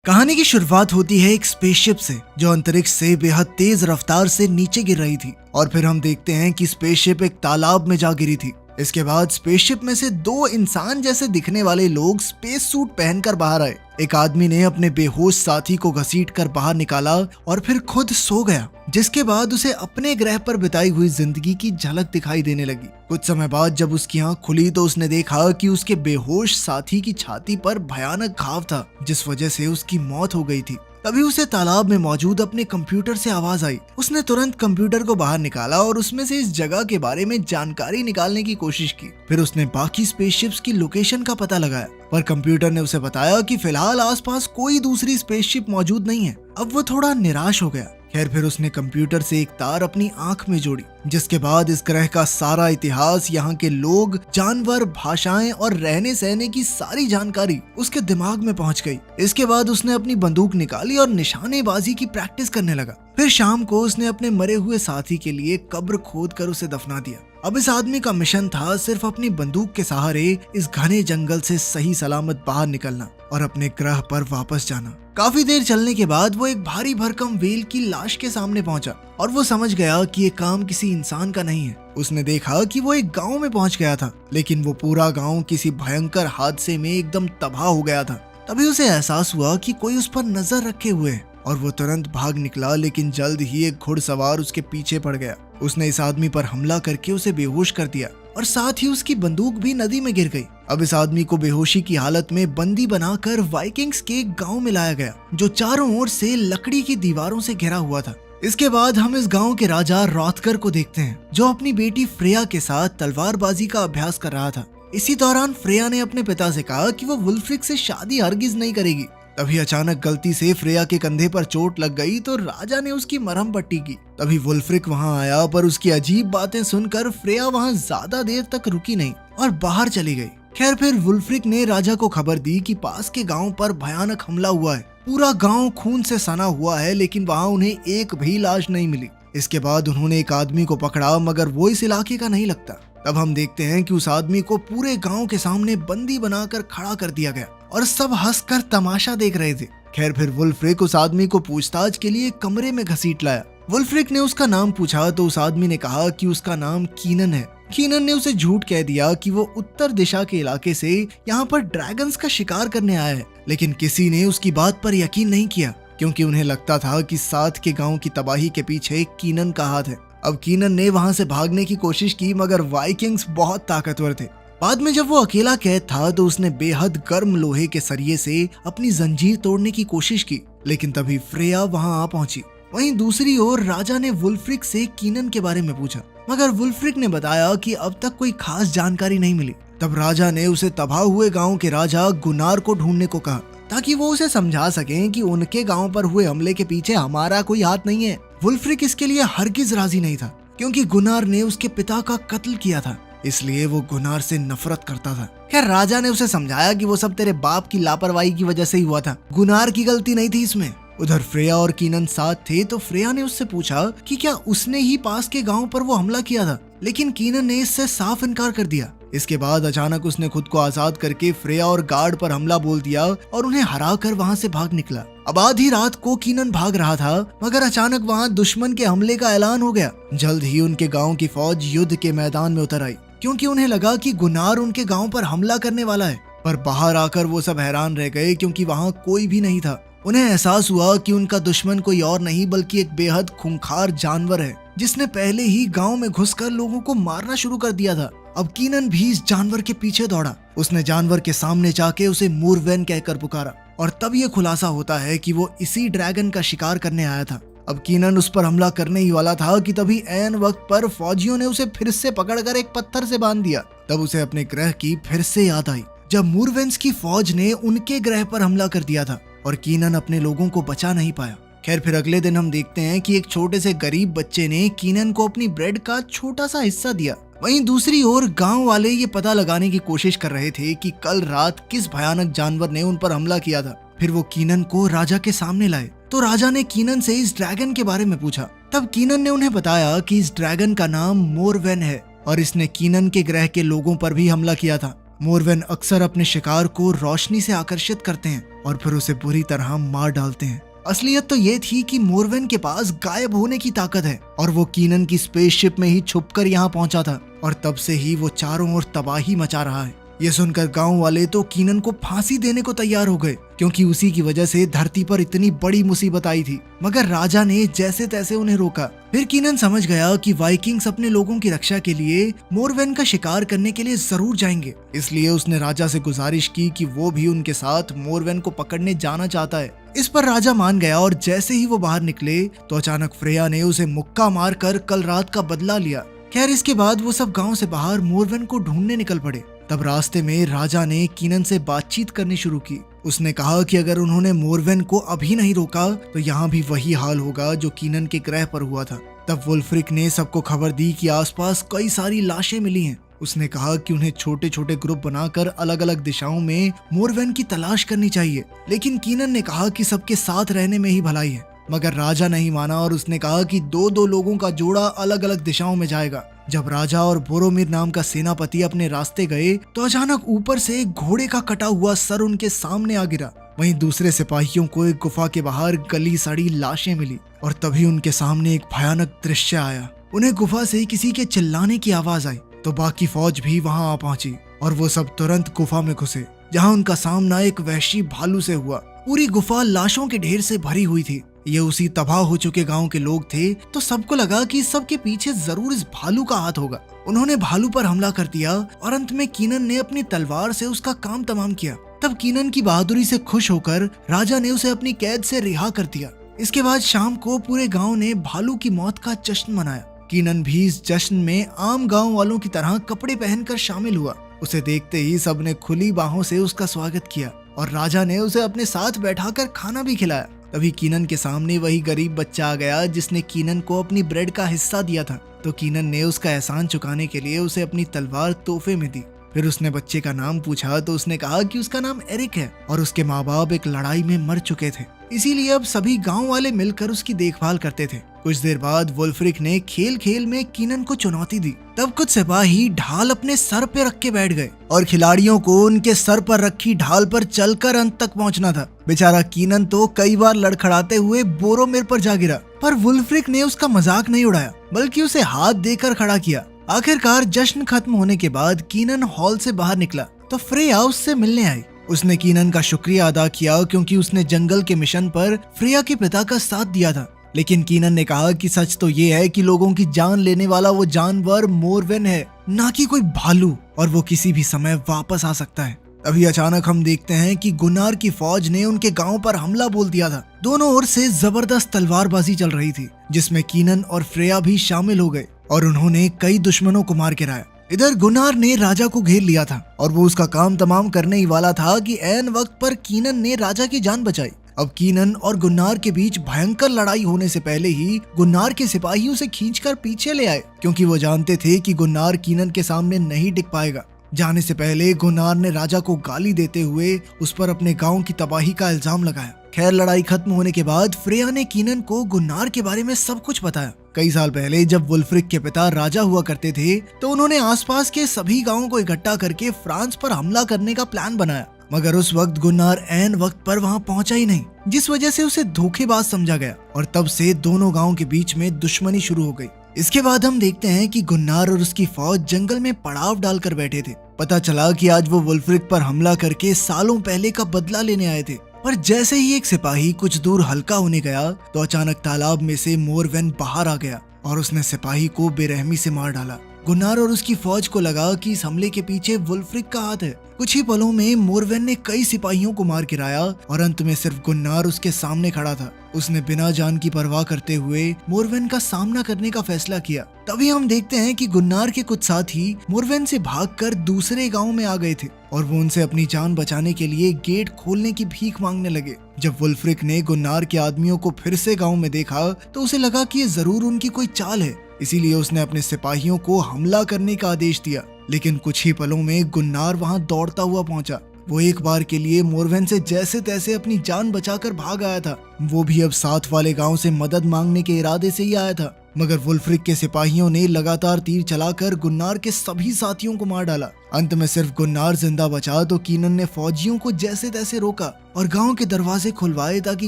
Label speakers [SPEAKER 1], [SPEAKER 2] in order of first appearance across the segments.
[SPEAKER 1] कहानी की शुरुआत होती है एक स्पेसशिप से जो अंतरिक्ष से बेहद तेज रफ्तार से नीचे गिर रही थी और फिर हम देखते हैं कि स्पेसशिप एक तालाब में जा गिरी थी। इसके बाद स्पेसशिप में से दो इंसान जैसे दिखने वाले लोग स्पेस सूट पहनकर बाहर आए। एक आदमी ने अपने बेहोश साथी को घसीटकर बाहर निकाला और फिर खुद सो गया, जिसके बाद उसे अपने ग्रह पर बिताई हुई जिंदगी की झलक दिखाई देने लगी। कुछ समय बाद जब उसकी आंख खुली तो उसने देखा कि उसके बेहोश साथी की छाती पर भयानक घाव था, जिस वजह से उसकी मौत हो गई थी। तभी उसे तालाब में मौजूद अपने कंप्यूटर से आवाज आई। उसने तुरंत कंप्यूटर को बाहर निकाला और उसमें से इस जगह के बारे में जानकारी निकालने की कोशिश की। फिर उसने बाकी स्पेसशिप्स की लोकेशन का पता लगाया, पर कंप्यूटर ने उसे बताया कि फिलहाल आसपास कोई दूसरी स्पेसशिप मौजूद नहीं है। अब वो थोड़ा निराश हो गया। खैर फिर उसने कंप्यूटर से एक तार अपनी आंख में जोड़ी, जिसके बाद इस ग्रह का सारा इतिहास, यहाँ के लोग, जानवर, भाषाएं और रहने सहने की सारी जानकारी उसके दिमाग में पहुंच गई। इसके बाद उसने अपनी बंदूक निकाली और निशानेबाजी की प्रैक्टिस करने लगा। फिर शाम को उसने अपने मरे हुए साथी के लिए कब्र खोद कर उसे दफना दिया। अब इस आदमी का मिशन था सिर्फ अपनी बंदूक के सहारे इस घने जंगल से सही सलामत बाहर निकलना और अपने ग्रह पर वापस जाना। काफी देर चलने के बाद वो एक भारी भरकम व्हेल की लाश के सामने पहुंचा और वो समझ गया कि ये काम किसी इंसान का नहीं है। उसने देखा कि वो एक गांव में पहुंच गया था, लेकिन वो पूरा गांव किसी भयंकर हादसे में एकदम तबाह हो गया था। तभी उसे एहसास हुआ कि कोई उस पर नजर रखे हुए है और वो तुरंत भाग निकला, लेकिन जल्द ही एक घुड़सवार उसके पीछे पड़ गया। उसने इस आदमी पर हमला करके उसे बेहोश कर दिया और साथ ही उसकी बंदूक भी नदी में गिर गई। अब इस आदमी को बेहोशी की हालत में बंदी बनाकर वाइकिंग्स के एक गांव में लाया गया, जो चारों ओर से लकड़ी की दीवारों से घिरा हुआ था। इसके बाद हम इस गांव के राजा रॉथकर को देखते हैं, जो अपनी बेटी फ्रेया के साथ तलवारबाजी का अभ्यास कर रहा था। इसी दौरान फ्रेया ने अपने पिता से कहा कि वो वुल्फ्रिक से शादी हरगिज नहीं करेगी। तभी अचानक गलती से फ्रेया के कंधे पर चोट लग गई तो राजा ने उसकी मरहम पट्टी की। तभी वुल्फ्रिक वहां आया, पर उसकी अजीब बातें सुनकर फ्रेया वहां ज्यादा देर तक रुकी नहीं और बाहर चली गई। खैर फिर वुल्फ्रिक ने राजा को खबर दी कि पास के गांव पर भयानक हमला हुआ है। पूरा गांव खून से सना हुआ है, लेकिन वहां उन्हें एक भी लाश नहीं मिली। इसके बाद उन्होंने एक आदमी को पकड़ा, मगर वो इस इलाके का नहीं लगता। तब हम देखते हैं कि उस आदमी को पूरे गांव के सामने बंदी बनाकर खड़ा कर दिया गया और सब हंसकर तमाशा देख रहे थे। खैर फिर वुल्फ्रिक उस आदमी को पूछताछ के लिए कमरे में घसीट लाया। वुल्फ्रिक ने उसका नाम पूछा तो उस आदमी ने कहा कि उसका नाम कीनन है। कीनन ने उसे झूठ कह दिया कि वो उत्तर दिशा के इलाके से यहाँ पर ड्रैगन्स का शिकार करने आया है, लेकिन किसी ने उसकी बात पर यकीन नहीं किया, क्योंकि उन्हें लगता था कि साथ के गांव की तबाही के पीछे कीनन का हाथ है। अब कीनन ने वहां से भागने की कोशिश की, मगर वाइकिंग्स बहुत ताकतवर थे। बाद में जब वो अकेला कैद था तो उसने बेहद गर्म लोहे के सरिये से अपनी जंजीर तोड़ने की कोशिश की, लेकिन तभी फ्रेया वहां आ पहुंची। वहीं दूसरी ओर राजा ने वुल्फ्रिक से कीनन के बारे में पूछा, मगर वुल्फ्रिक ने बताया कि अब तक कोई खास जानकारी नहीं मिली। तब राजा ने उसे तबाह हुए गांव के राजा गुनार को ढूंढने को कहा, ताकि वो उसे समझा सकें कि उनके गांव पर हुए हमले के पीछे हमारा कोई हाथ नहीं है। वुल्फ्रिक इसके लिए हरगिज राजी नहीं था, क्योंकि गुनार ने उसके पिता का कत्ल किया था, इसलिए वो गुनार से नफरत करता था। खैर राजा ने उसे समझाया कि वो सब तेरे बाप की लापरवाही की वजह से ही हुआ था, गुनार की गलती नहीं थी इसमें। उधर फ्रेया और कीनन साथ थे तो फ्रेया ने उससे पूछा कि क्या उसने ही पास के गांव पर वो हमला किया था, लेकिन कीनन ने इससे साफ इनकार कर दिया। इसके बाद अचानक उसने खुद को आजाद करके फ्रेया और गार्ड पर हमला बोल दिया और उन्हें हराकर वहां से भाग निकला। अब आधी रात को कीनन भाग रहा था, मगर अचानक वहां दुश्मन के हमले का ऐलान हो गया। जल्द ही उनके गांव की फौज युद्ध के मैदान में उतर आई, क्योंकि उन्हें लगा कि गुनार उनके गांव पर हमला करने वाला है। पर बाहर आकर वो सब हैरान रह गए, क्योंकि वहां कोई भी नहीं था। उन्हें एहसास हुआ कि उनका दुश्मन कोई और नहीं बल्कि एक बेहद खूंखार जानवर है, जिसने पहले ही गांव में घुसकर लोगों को मारना शुरू कर दिया था। अब कीनन भी इस जानवर के पीछे दौड़ा। उसने जानवर के सामने जाके उसे मूरवेन कहकर पुकारा और तब ये खुलासा होता है कि वो इसी ड्रैगन का शिकार करने आया था। अब कीनन उस पर हमला करने ही वाला था कि तभी ऐन वक्त पर फौजियों ने उसे फिर से पकड़कर एक पत्थर से बांध दिया। तब उसे अपने ग्रह की फिर से याद आई, जब मूरवेन्स की फौज ने उनके ग्रह पर हमला कर दिया था और कीनन अपने लोगों को बचा नहीं पाया। खैर फिर अगले दिन हम देखते हैं कि एक छोटे से गरीब बच्चे ने कीनन को अपनी ब्रेड का छोटा सा हिस्सा दिया। वहीं दूसरी ओर गांव वाले ये पता लगाने की कोशिश कर रहे थे कि कल रात किस भयानक जानवर ने उन पर हमला किया था। फिर वो कीनन को राजा के सामने लाए तो राजा ने कीनन से इस ड्रैगन के बारे में पूछा। तब कीनन ने उन्हें बताया कि इस ड्रैगन का नाम मोरवेन है और इसने कीनन के ग्रह के लोगों पर भी हमला किया था। मोरवेन अक्सर अपने शिकार को रोशनी से आकर्षित करते हैं और फिर उसे बुरी तरह मार डालते हैं। असलियत तो ये थी कि मोरवेन के पास गायब होने की ताकत है और वो कीनन की स्पेसशिप में ही छुपकर यहाँ पहुंचा था और तब से ही वो चारों ओर तबाही मचा रहा है। ये सुनकर गांव वाले तो कीनन को फांसी देने को तैयार हो गए, क्योंकि उसी की वजह से धरती पर इतनी बड़ी मुसीबत आई थी। मगर राजा ने जैसे तैसे उन्हें रोका। फिर कीनन समझ गया कि वाइकिंग्स अपने लोगों की रक्षा के लिए मोरवेन का शिकार करने के लिए जरूर जाएंगे, इसलिए उसने राजा से गुजारिश की कि वो भी उनके साथ मोरवेन को पकड़ने जाना चाहता है। इस पर राजा मान गया और जैसे ही वो बाहर निकले तो अचानक फ्रेया ने उसे मुक्का मारकर कल रात का बदला लिया। खैर, इसके बाद वो सब गांव से बाहर मोरवेन को ढूंढने निकल पड़े। तब रास्ते में राजा ने कीनन से बातचीत करनी शुरू की। उसने कहा कि अगर उन्होंने मोरवेन को अभी नहीं रोका तो यहाँ भी वही हाल होगा जो कीनन के ग्रह पर हुआ था। तब वुल्फ्रिक ने सबको खबर दी कि आसपास कई सारी लाशें मिली हैं। उसने कहा कि उन्हें छोटे छोटे ग्रुप बनाकर अलग अलग दिशाओं में मोरवेन की तलाश करनी चाहिए, लेकिन कीनन ने कहा कि सबके साथ रहने में ही भलाई है। मगर राजा नहीं माना और उसने कहा कि दो दो लोगों का जोड़ा अलग अलग दिशाओं में जाएगा। जब राजा और बोरोमिर नाम का सेनापति अपने रास्ते गए तो अचानक ऊपर से एक घोड़े का कटा हुआ सर उनके सामने आ गिरा। वहीं दूसरे सिपाहियों को एक गुफा के बाहर गली सड़ी लाशें मिली और तभी उनके सामने एक भयानक दृश्य आया। उन्हें गुफा से किसी के चिल्लाने की आवाज आई तो बाकी फौज भी वहां आ पहुंची और वो सब तुरंत गुफा में घुसे, जहां उनका सामना एक वहशी भालू से हुआ। पूरी गुफा लाशों के ढेर से भरी हुई थी। ये उसी तबाह हो चुके गांव के लोग थे, तो सबको लगा कि सबके पीछे जरूर इस भालू का हाथ होगा। उन्होंने भालू पर हमला कर दिया और अंत में कीनन ने अपनी तलवार से उसका काम तमाम किया। तब कीनन की बहादुरी से खुश होकर राजा ने उसे अपनी कैद से रिहा कर दिया। इसके बाद शाम को पूरे गांव ने भालू की मौत का जश्न मनाया। कीनन भी इस जश्न में आम गांव वालों की तरह कपड़े पहनकर शामिल हुआ। उसे देखते ही सबने खुली बाहों से उसका स्वागत किया और राजा ने उसे अपने साथ बैठाकर खाना भी खिलाया। तभी कीनन के सामने वही गरीब बच्चा आ गया जिसने कीनन को अपनी ब्रेड का हिस्सा दिया था। तो कीनन ने उसका एहसान चुकाने के लिए उसे अपनी तलवार तोहफे में दी। फिर उसने बच्चे का नाम पूछा तो उसने कहा कि उसका नाम एरिक है और उसके माँ बाप एक लड़ाई में मर चुके थे, इसीलिए अब सभी गांव वाले मिलकर उसकी देखभाल करते थे। कुछ देर बाद वुल्फ्रिक ने खेल खेल में कीनन को चुनौती दी। तब कुछ सिपाही ढाल अपने सर पे रख के बैठ गए और खिलाड़ियों को उनके सर पर रखी ढाल पर चलकर अंत तक पहुंचना था। बेचारा कीनन तो कई बार लड़खड़ाते हुए बोरोमिर पर जा गिरा, पर वुल्फ्रिक ने उसका मजाक नहीं उड़ाया बल्कि उसे हाथ देकर खड़ा किया। आखिरकार जश्न खत्म होने के बाद कीनन हॉल से बाहर निकला तो फ्रेया उससे मिलने आई। उसने कीनन का शुक्रिया अदा किया क्योंकि उसने जंगल के मिशन पर फ्रेया के पिता का साथ दिया था। लेकिन कीनन ने कहा कि सच तो ये है कि लोगों की जान लेने वाला वो जानवर मोरवेन है, ना कि कोई भालू, और वो किसी भी समय वापस आ सकता है। अभी अचानक हम देखते हैं कि गुन्नार की फौज ने उनके गांव पर हमला बोल दिया था। दोनों ओर से जबरदस्त तलवारबाजी चल रही थी जिसमें कीनन और फ्रेया भी शामिल हो गए और उन्होंने कई दुश्मनों को मार गिराया। इधर गुन्नार ने राजा को घेर लिया था और वो उसका काम तमाम करने ही वाला था कि ऐन वक्त पर कीनन ने राजा की जान बचाई। अब कीनन और गुन्नार के बीच भयंकर लड़ाई होने से पहले ही गुन्नार के सिपाही उसे खींचकर पीछे ले आए, क्योंकि वो जानते थे कि गुन्नार कीनन के सामने नहीं टिक पाएगा। जाने से पहले गुन्नार ने राजा को गाली देते हुए उस पर अपने गांव की तबाही का इल्जाम लगाया। खैर, लड़ाई खत्म होने के बाद फ्रेया ने कीनन को गुन्नार के बारे में सब कुछ बताया। कई साल पहले जब वुल्फ्रिक के पिता राजा हुआ करते थे तो उन्होंने आसपास के सभी गांवों को इकट्ठा करके फ्रांस पर हमला करने का प्लान बनाया, मगर उस वक्त गुन्नार ऐन वक्त पर वहां पहुंचा ही नहीं, जिस वजह से उसे धोखेबाज समझा गया और तब से दोनों गांवों के बीच में दुश्मनी शुरू हो गई। इसके बाद हम देखते हैं कि गुन्नार और उसकी फौज जंगल में पड़ाव डालकर बैठे थे। पता चला कि आज वो वुल्फ्रिक पर हमला करके सालों पहले का बदला लेने आए थे। पर जैसे ही एक सिपाही कुछ दूर हल्का होने गया तो अचानक तालाब में से मोरवेन बाहर आ गया और उसने सिपाही को बेरहमी से मार डाला। गुन्नार और उसकी फौज को लगा कि इस हमले के पीछे वुल्फ्रिक का हाथ है। कुछ ही पलों में मोरवेन ने कई सिपाहियों को मार गिराया और अंत में सिर्फ गुन्नार उसके सामने खड़ा था। उसने बिना जान की परवाह करते हुए मोरवेन का सामना करने का फैसला किया। तभी हम देखते हैं कि गुन्नार के कुछ साथी मोरवेन से भागकर दूसरे गांव में आ गए थे और वो उनसे अपनी जान बचाने के लिए गेट खोलने की भीख मांगने लगे। जब वुल्फ्रिक ने गुन्नार के आदमियों को फिर से गांव में देखा तो उसे लगा कि ये जरूर उनकी कोई चाल है, इसीलिए उसने अपने सिपाहियों को हमला करने का आदेश दिया। लेकिन कुछ ही पलों में गुन्नार वहां दौड़ता हुआ पहुंचा वो एक बार के लिए मोरवेन से जैसे तैसे अपनी जान बचाकर भाग आया था। वो भी अब साथ वाले गांव से मदद मांगने के इरादे से ही आया था, मगर वुल्फ्रिक के सिपाहियों ने लगातार तीर चलाकर गुन्नार के सभी साथियों को मार डाला। अंत में सिर्फ गुन्नार जिंदा बचा तो कीनन ने फौजियों को जैसे तैसे रोका और गांव के दरवाजे खुलवाए ताकि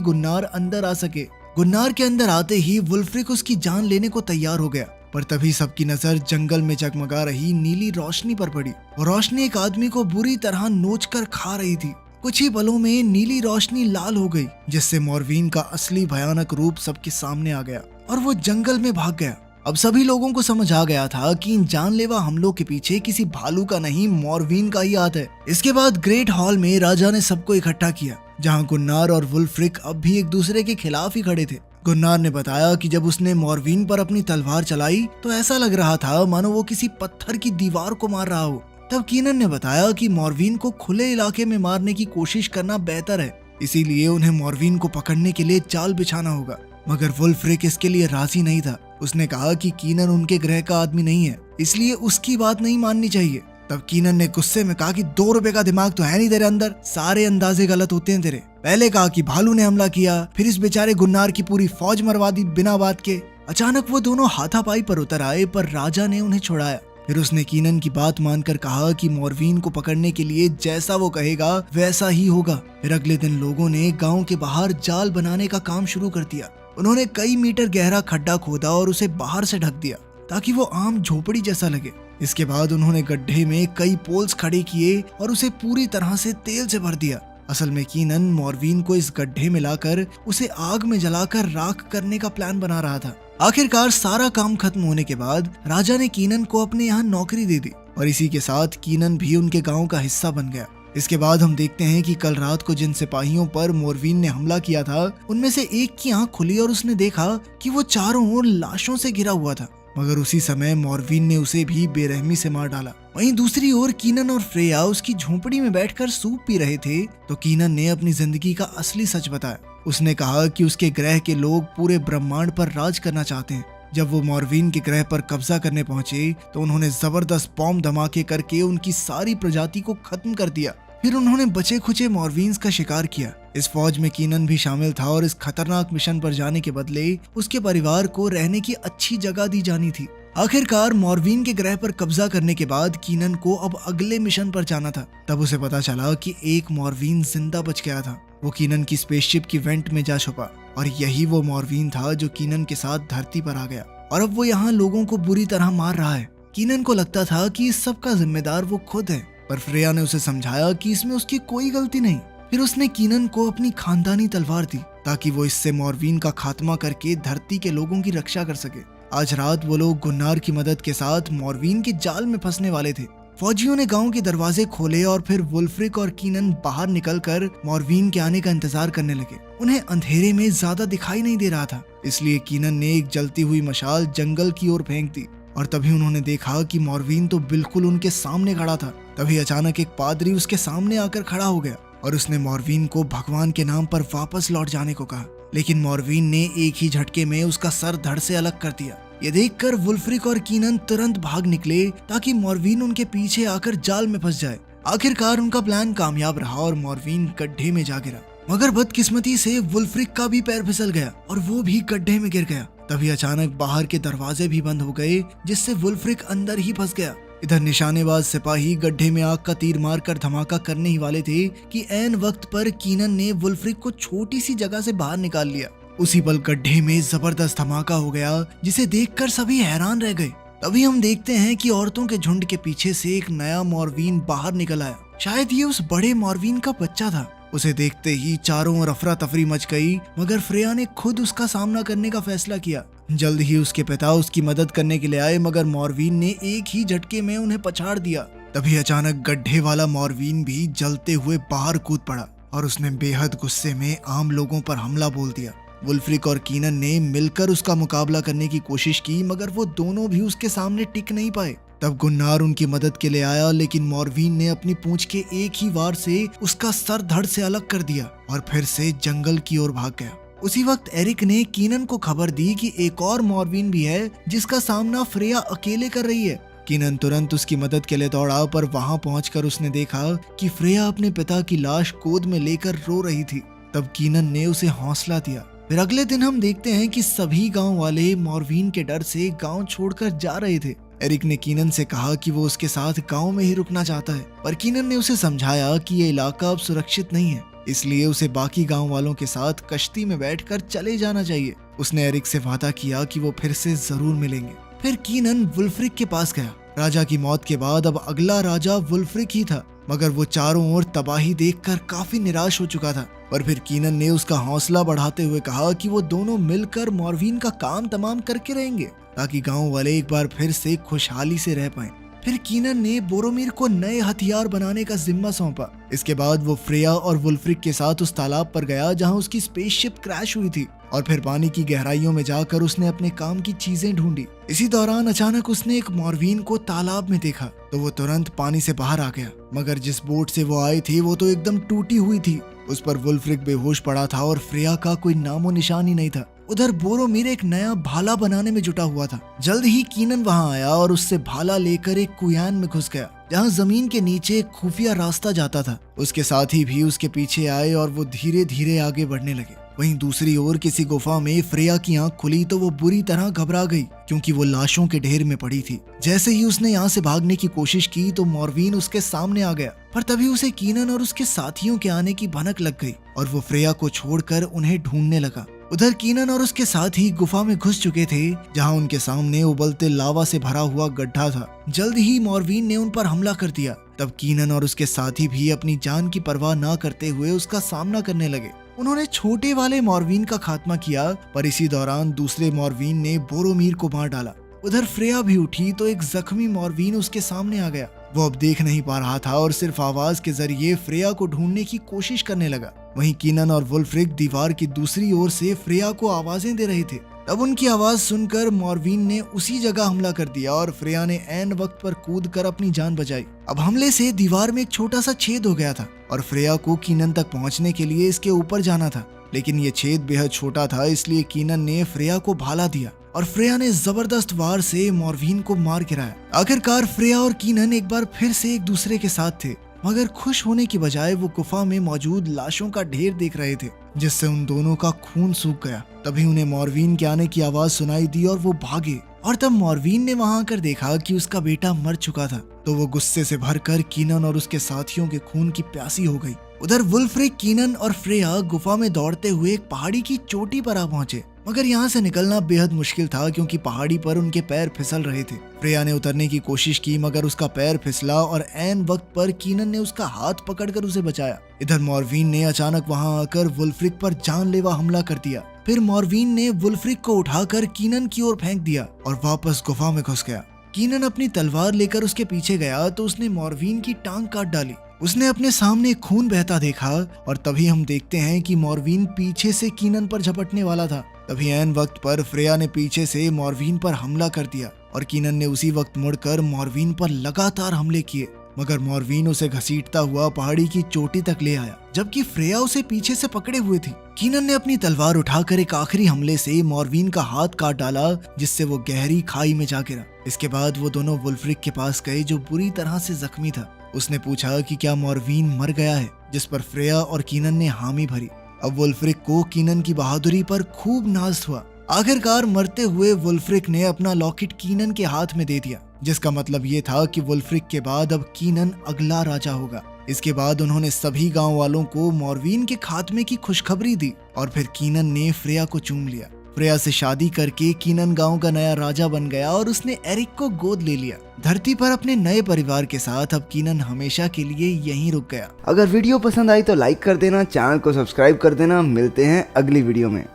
[SPEAKER 1] गुन्नार अंदर आ सके। गुन्नार के अंदर आते ही वुल्फ्रिक उसकी जान लेने को तैयार हो गया, पर तभी सबकी नजर जंगल में जगमगा रही नीली रोशनी पर पड़ी। और रोशनी एक आदमी को बुरी तरह नोचकर खा रही थी। कुछ ही पलों में नीली रोशनी लाल हो गई, जिससे मोरवीन का असली भयानक रूप सबके सामने आ गया और वो जंगल में भाग गया। अब सभी लोगों को समझ आ गया था कि इन जानलेवा हमलों के पीछे किसी भालू का नहीं, मोरवीन का ही हाथ है। इसके बाद ग्रेट हॉल में राजा ने सबको इकट्ठा किया, जहाँ गुन्नार और वुल्फ्रिक अब भी एक दूसरे के खिलाफ ही खड़े थे। गुन्नार ने बताया कि जब उसने मोरवीन पर अपनी तलवार चलाई तो ऐसा लग रहा था मानो वो किसी पत्थर की दीवार को मार रहा हो। तब कीनन ने बताया कि मोरवीन को खुले इलाके में मारने की कोशिश करना बेहतर है, इसीलिए उन्हें मोरवीन को पकड़ने के लिए जाल बिछाना होगा। मगर वुल्फ्रिक इसके लिए राजी नहीं था। उसने कहा कि कीनन उनके ग्रह का आदमी नहीं है, इसलिए उसकी बात नहीं माननी चाहिए। तब कीनन ने गुस्से में कहा कि 2 रुपए का दिमाग तो है नहीं तेरे अंदर, सारे अंदाजे गलत होते हैं तेरे। पहले कहा कि भालू ने हमला किया, फिर इस बेचारे गुन्नार की पूरी फौज मरवा दी बिना बात के। अचानक वो दोनों हाथापाई पर उतर आए, पर राजा ने उन्हें छुड़ाया। फिर उसने कीनन की बात मानकर कहा कि मोरवीन को पकड़ने के लिए जैसा वो कहेगा वैसा ही होगा। फिर अगले दिन लोगों ने गांव के बाहर जाल बनाने का काम शुरू कर दिया। उन्होंने कई मीटर गहरा खड्डा खोदा और उसे बाहर से ढक दिया ताकि वो आम झोपड़ी जैसा लगे। इसके बाद उन्होंने गड्ढे में कई पोल्स खड़े किए और उसे पूरी तरह से तेल से भर दिया। असल में कीनन मोरवीन को इस गड्ढे में लाकर उसे आग में जलाकर राख करने का प्लान बना रहा था। आखिरकार सारा काम खत्म होने के बाद राजा ने कीनन को अपने यहाँ नौकरी दे दी और इसी के साथ कीनन भी उनके गांव का हिस्सा बन गया। इसके बाद हम देखते हैं कि कल रात को जिन सिपाहियों पर मोरवीन ने हमला किया था, उनमें से एक की आंख खुली और उसने देखा कि वो चारों ओर लाशों से घिरा हुआ था, मगर उसी समय मोरवीन ने उसे भी बेरहमी से मार डाला। वहीं दूसरी ओर कीनन और फ्रेया उसकी झोंपड़ी में बैठकर सूप पी रहे थे तो कीनन ने अपनी जिंदगी का असली सच बताया। उसने कहा कि उसके ग्रह के लोग पूरे ब्रह्मांड पर राज करना चाहते हैं। जब वो मोरवीन के ग्रह पर कब्जा करने पहुंचे तो उन्होंने जबरदस्त बॉम्ब धमाके करके उनकी सारी प्रजाति को खत्म कर दिया। फिर उन्होंने बचे खुचे मोरवीन्स का शिकार किया। इस फौज में कीनन भी शामिल था और इस खतरनाक मिशन पर जाने के बदले उसके परिवार को रहने की अच्छी जगह दी जानी थी। आखिरकार मोरवीन के ग्रह पर कब्जा करने के बाद कीनन को अब अगले मिशन पर जाना था। तब उसे पता चला कि एक मोरवीन जिंदा बच गया था। वो कीनन की स्पेसशिप की वेंट में जा छुपा और यही वो मोरवीन था जो कीनन के साथ धरती पर आ गया और अब वो यहाँ लोगों को बुरी तरह मार रहा है। कीनन को लगता था कि इस सब का जिम्मेदार वो खुद है, पर फ्रेया ने उसे समझाया कि इसमें उसकी कोई गलती नहीं। फिर उसने कीनन को अपनी खानदानी तलवार दी ताकि वो इससे मोरवीन का खात्मा करके धरती के लोगों की रक्षा कर सके। आज रात वो लोग गुन्नार की मदद के साथ मोरवीन के जाल में फंसने वाले थे। फौजियों ने गांव के दरवाजे खोले और फिर वुल्फ्रिक और कीनन बाहर निकलकर मोरवीन के आने का इंतजार करने लगे। उन्हें अंधेरे में ज्यादा दिखाई नहीं दे रहा था, इसलिए कीनन ने एक जलती हुई मशाल जंगल की ओर फेंक दी और तभी उन्होंने देखा कि मोरवीन तो बिल्कुल उनके सामने खड़ा था। तभी अचानक एक पादरी उसके सामने आकर खड़ा हो गया और उसने मोरवीन को भगवान के नाम पर वापस लौट जाने को कहा, लेकिन मोरवीन ने एक ही झटके में उसका सर धड़ से अलग कर दिया। ये देखकर वुल्फ्रिक और कीनन तुरंत भाग निकले ताकि मोरवीन उनके पीछे आकर जाल में फंस जाए। आखिरकार उनका प्लान कामयाब रहा और मोरवीन गड्ढे में जा गिरा, मगर बदकिस्मती से वुल्फ्रिक का भी पैर फिसल गया और वो भी गड्ढे में गिर गया। तभी अचानक बाहर के दरवाजे भी बंद हो गए, जिससे वुल्फ्रिक अंदर ही फंस गया। इधर निशानेबाज सिपाही गड्ढे में आग का तीर मारकर धमाका करने ही वाले थे कि ऐन वक्त पर कीनन ने वुल्फ्रिक को छोटी सी जगह से बाहर निकाल लिया। उसी पल गड्ढे में जबरदस्त धमाका हो गया, जिसे देखकर सभी हैरान रह गए। तभी हम देखते हैं कि औरतों के झुंड के पीछे से एक नया मोरवीन बाहर निकल आया। शायद ये उस बड़े मोरवीन का बच्चा था। उसे देखते ही चारों ओर अफरा तफरी मच गई, मगर फ्रेया ने खुद उसका सामना करने का फैसला किया। जल्द ही उसके पिता उसकी मदद करने के लिए आए, मगर मोरवीन ने एक ही झटके में उन्हें पछाड़ दिया। तभी अचानक गड्ढे वाला मोरवीन भी जलते हुए बाहर कूद पड़ा और उसने बेहद गुस्से में आम लोगों पर हमला बोल दिया। वुल्फ्रिक और कीनन ने मिलकर उसका मुकाबला करने की कोशिश की, मगर वो दोनों भी उसके सामने टिक नहीं पाए। तब गुन्नार उनकी मदद के लिए आया, लेकिन मोरवीन ने अपनी पूंछ के एक ही वार से उसका सर धड़ से अलग कर दिया और फिर से जंगल की ओर भाग गया। उसी वक्त एरिक ने कीनन को खबर दी कि एक और मोरवीन भी है जिसका सामना फ्रेया अकेले कर रही है। कीनन तुरंत उसकी मदद के लिए दौड़ा, पर वहां पहुंचकर उसने देखा कि फ्रेया अपने पिता की लाश गोद में लेकर रो रही थी। तब कीनन ने उसे हौसला दिया। फिर अगले दिन हम देखते हैं कि सभी गांव वाले मॉर्विन के डर से गांव छोड़कर जा रहे थे। एरिक ने कीनन से कहा कि वो उसके साथ गांव में ही रुकना चाहता है, पर कीनन ने उसे समझाया कि ये इलाका अब सुरक्षित नहीं है, इसलिए उसे बाकी गांव वालों के साथ कश्ती में बैठकर चले जाना चाहिए। उसने एरिक से वादा किया कि वो फिर से जरूर मिलेंगे। फिर कीनन वुल्फ्रिक के पास गया। राजा की मौत के बाद अब अगला राजा वुल्फ्रिक ही था, मगर वो चारों ओर तबाही देखकर काफी निराश हो चुका था। पर फिर कीनन ने उसका हौसला बढ़ाते हुए कहा कि वो दोनों मिलकर मॉर्विन का काम तमाम करके रहेंगे, ताकि गांव वाले एक बार फिर से खुशहाली से रह पाएं। फिर कीनन ने बोरोमीर को नए हथियार बनाने का जिम्मा सौंपा। इसके बाद वो फ्रेया और वुल्फ्रिक के साथ उस तालाब पर गया जहां उसकी स्पेसशिप क्रैश हुई थी, और फिर पानी की गहराइयों में जाकर उसने अपने काम की चीजें ढूंढी। इसी दौरान अचानक उसने एक मॉर्विन को तालाब में देखा, तो वो तुरंत पानी से बाहर आ गया। मगर जिस बोट से वो आई थी वो तो एकदम टूटी हुई थी। उस पर वुल्फ्रिक बेहोश पड़ा था और फ्रेया का कोई नामो निशान ही नहीं था। उधर बोरोमीर एक नया भाला बनाने में जुटा हुआ था। जल्द ही कीनन वहां आया और उससे भाला लेकर एक कुयान में घुस गया, जहां जमीन के नीचे एक खुफिया रास्ता जाता था। उसके साथी भी उसके पीछे आए और वो धीरे धीरे आगे बढ़ने लगे। वहीं दूसरी ओर किसी गुफा में फ्रेया की आंख खुली तो वो बुरी तरह घबरा गई, क्योंकि वो लाशों के ढेर में पड़ी थी। जैसे ही उसने यहाँ से भागने की कोशिश की तो मॉर्विन उसके सामने आ गया, पर तभी उसे कीनन और उसके साथियों के आने की भनक लग गई और वो फ्रेया को छोड़कर उन्हें ढूंढने लगा। उधर कीनन और उसके साथी गुफा में घुस चुके थे, जहां उनके सामने उबलते लावा से भरा हुआ गड्ढा था। जल्द ही मॉर्विन ने उन पर हमला कर दिया। तब कीनन और उसके साथी भी अपनी जान की परवाह न करते हुए उसका सामना करने लगे। उन्होंने छोटे वाले मॉर्विन का खात्मा किया, पर इसी दौरान दूसरे मॉर्विन ने बोरोमीर को मार डाला। उधर फ्रेया भी उठी तो एक जख्मी मॉर्विन उसके सामने आ गया। वो अब देख नहीं पा रहा था और सिर्फ आवाज के जरिए फ्रेया को ढूंढने की कोशिश करने लगा। वहीं कीनन और वुल्फ्रिक दीवार की दूसरी ओर से फ्रेया को आवाजें दे रहे थे। तब उनकी आवाज सुनकर मॉर्विन ने उसी जगह हमला कर दिया और फ्रेया ने ऐन वक्त पर कूदकर अपनी जान बचाई। अब हमले से दीवार में एक छोटा सा छेद हो गया था और फ्रेया को कीनन तक पहुंचने के लिए इसके ऊपर जाना था, लेकिन ये छेद बेहद छोटा था, इसलिए कीनन ने फ्रेया को भाला दिया और फ्रेया ने जबरदस्त वार से मॉर्विन को मार गिराया। आखिरकार फ्रेया और कीनन एक बार फिर से एक दूसरे के साथ थे, मगर खुश होने की बजाय वो गुफा में मौजूद लाशों का ढेर देख रहे थे, जिससे उन दोनों का खून सूख गया। तभी उन्हें मॉर्विन के आने की आवाज सुनाई दी और वो भागे। और तब मॉर्विन ने वहां आकर देखा कि उसका बेटा मर चुका था, तो वो गुस्से से भरकर कीनन और उसके साथियों के खून की प्यासी हो गई। उधर वुल्फ्रिक, कीनन और फ्रेया गुफा में दौड़ते हुए एक पहाड़ी की चोटी पर आ पहुंचे, मगर यहाँ से निकलना बेहद मुश्किल था, क्योंकि पहाड़ी पर उनके पैर फिसल रहे थे। फ्रेया ने उतरने की कोशिश की, मगर उसका पैर फिसला और ऐन वक्त पर कीनन ने उसका हाथ पकड़कर उसे बचाया। इधर मॉर्विन ने अचानक वहां आकर वुल्फ्रिक पर जानलेवा हमला कर दिया। फिर मॉर्विन ने वुल्फ्रिक को उठाकर कीनन की ओर फेंक दिया और वापस गुफा में घुस गया। कीनन अपनी तलवार लेकर उसके पीछे गया तो उसने मॉर्विन की टांग काट डाली। उसने अपने सामने खून बहता देखा और तभी हम देखते हैं कि मॉर्विन पीछे से कीनन पर झपटने वाला था। तभी ऐन वक्त पर फ्रेया ने पीछे से मॉर्विन पर हमला कर दिया और कीनन ने उसी वक्त मुड़कर मॉर्विन पर लगातार हमले किए, मगर मॉर्विन उसे घसीटता हुआ पहाड़ी की चोटी तक ले आया, जबकि फ्रेया उसे पीछे से पकड़े हुए थी। कीनन ने अपनी तलवार उठाकर एक आखिरी हमले से मॉर्विन का हाथ काट डाला, जिससे वो गहरी खाई में जा गिरा। इसके बाद वो दोनों वुल्फ्रिक के पास गए, जो बुरी तरह से जख्मी था। उसने पूछा कि क्या मॉर्विन मर गया है, जिस पर फ्रेया और कीनन ने हामी भरी। अब वुल्फ्रिक को कीनन की बहादुरी पर खूब नाज हुआ। आखिरकार मरते हुए वुल्फ्रिक ने अपना लॉकेट कीनन के हाथ में दे दिया, जिसका मतलब ये था कि वुल्फ्रिक के बाद अब कीनन अगला राजा होगा। इसके बाद उन्होंने सभी गांव वालों को मॉर्विन के खात्मे की खुशखबरी दी और फिर कीनन ने फ्रेया को चूम लिया। फ्रेया से शादी करके कीनन गांव का नया राजा बन गया और उसने एरिक को गोद ले लिया। धरती पर अपने नए परिवार के साथ अब कीनन हमेशा के लिए यहीं रुक गया।
[SPEAKER 2] अगर वीडियो पसंद आई तो लाइक कर देना, चैनल को सब्सक्राइब कर देना। मिलते हैं अगली वीडियो में।